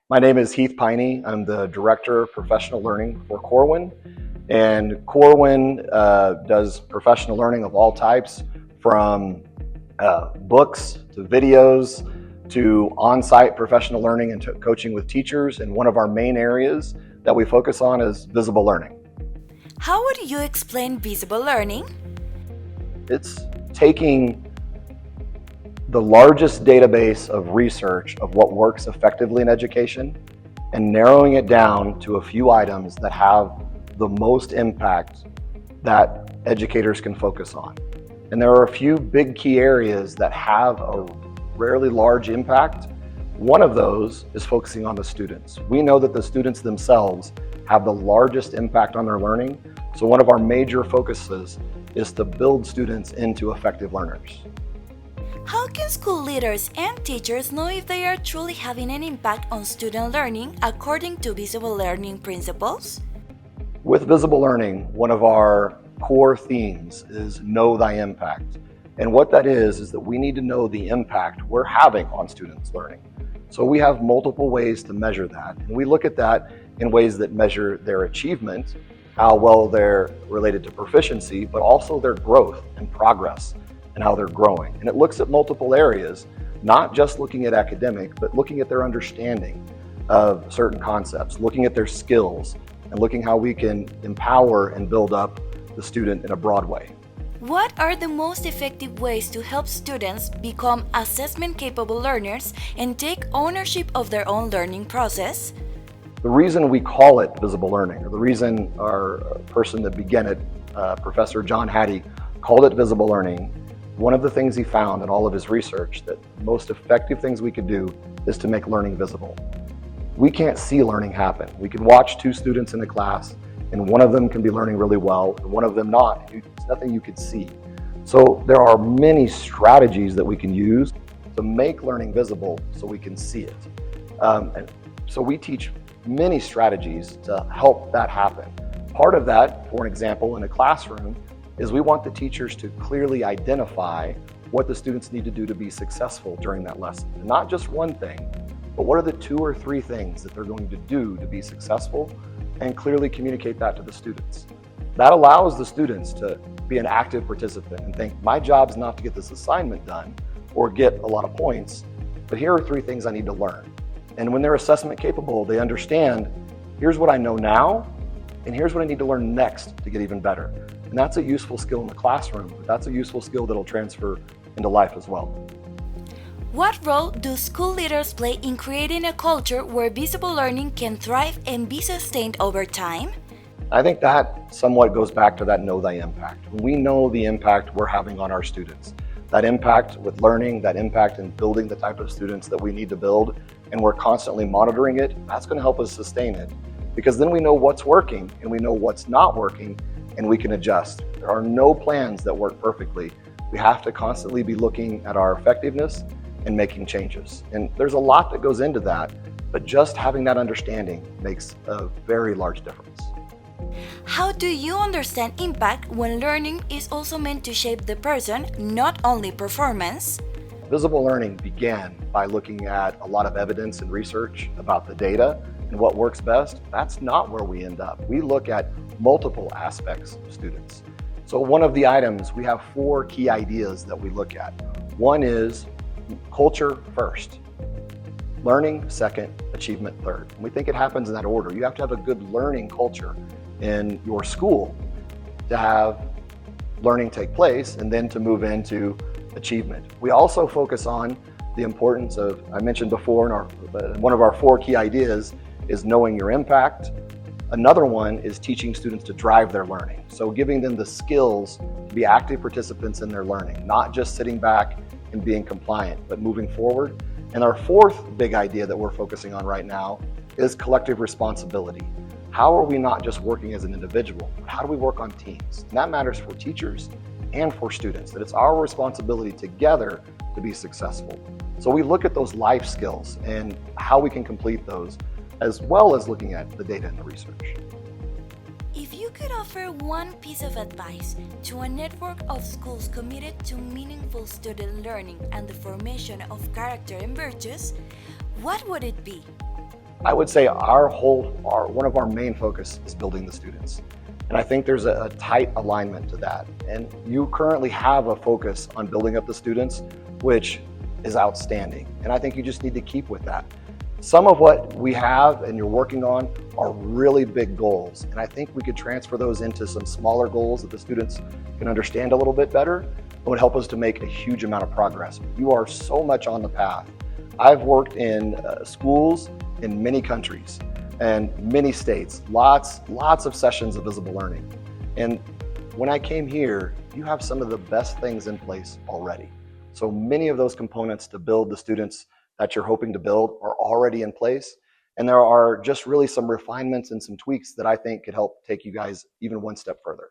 My name is Heath Peine. I'm the Director of Professional Learning for Corwin. And Corwin does professional learning of all types, from books to videos to on-site professional learning and coaching with teachers. And one of our main areas that we focus on is visible learning. How would you explain visible learning? It's taking the largest database of research of what works effectively in education and narrowing it down to a few items that have the most impact that educators can focus on. And there are a few big key areas that have a rarely large impact. One of those is focusing on the students. We know that the students themselves have the largest impact on their learning. So one of our major focuses is to build students into effective learners. How can school leaders and teachers know if they are truly having an impact on student learning according to visible learning principles? With visible learning, one of our core themes is know thy impact. And what that is that we need to know the impact we're having on students' learning. So we have multiple ways to measure that. And we look at that in ways that measure their achievement, how well they're related to proficiency, but also their growth and progress and how they're growing. And it looks at multiple areas, not just looking at academic, but looking at their understanding of certain concepts, looking at their skills, and looking how we can empower and build up the student in a broad way. What are the most effective ways to help students become assessment-capable learners and take ownership of their own learning process? The reason we call it visible learning, or the reason our person that began it, Professor John Hattie, called it visible learning, one of the things he found in all of his research that the most effective things we could do is to make learning visible. We can't see learning happen. We can watch two students in a class and one of them can be learning really well and one of them not. It's nothing you could see. So there are many strategies that we can use to make learning visible so we can see it. And so we teach many strategies to help that happen. Part of that, for an example, in a classroom, is we want the teachers to clearly identify what the students need to do to be successful during that lesson. And not just one thing, but what are the 2 or 3 things that they're going to do to be successful, and clearly communicate that to the students. That allows the students to be an active participant and think, my job's not to get this assignment done or get a lot of points, but here are 3 things I need to learn. And when they're assessment capable, they understand, here's what I know now, and here's what I need to learn next to get even better. And that's a useful skill in the classroom, but that's a useful skill that'll transfer into life as well. What role do school leaders play in creating a culture where visible learning can thrive and be sustained over time? I think that somewhat goes back to that know thy impact. When we know the impact we're having on our students, that impact with learning, that impact in building the type of students that we need to build, and we're constantly monitoring it, that's going to help us sustain it. Because then we know what's working and we know what's not working, and we can adjust. There are no plans that work perfectly. We have to constantly be looking at our effectiveness and making changes. And there's a lot that goes into that, but just having that understanding makes a very large difference. How do you understand impact when learning is also meant to shape the person, not only performance? Visible learning began by looking at a lot of evidence and research about the data and what works best. That's not where we end up. We look at multiple aspects of students. So one of the items, we have 4 key ideas that we look at. One is culture first, learning second, achievement third. And we think it happens in that order. You have to have a good learning culture in your school to have learning take place and then to move into achievement. We also focus on the importance of, I mentioned before, one of our 4 key ideas is knowing your impact. Another one is teaching students to drive their learning. So giving them the skills to be active participants in their learning, not just sitting back and being compliant, but moving forward. And our 4th big idea that we're focusing on right now is collective responsibility. How are we not just working as an individual, but how do we work on teams? And that matters for teachers and for students, that it's our responsibility together to be successful. So we look at those life skills and how we can complete those, as well as looking at the data and the research. If you could offer one piece of advice to a network of schools committed to meaningful student learning and the formation of character and virtues, what would it be? I would say one of our main focus is building the students. And I think there's a tight alignment to that. And you currently have a focus on building up the students, which is outstanding. And I think you just need to keep with that. Some of what we have and you're working on are really big goals. And I think we could transfer those into some smaller goals that the students can understand a little bit better. It would help us to make a huge amount of progress. You are so much on the path. I've worked in schools in many countries and many states, lots of sessions of visible learning. And when I came here, you have some of the best things in place already. So many of those components to build the students that you're hoping to build are already in place. And there are just really some refinements and some tweaks that I think could help take you guys even one step further.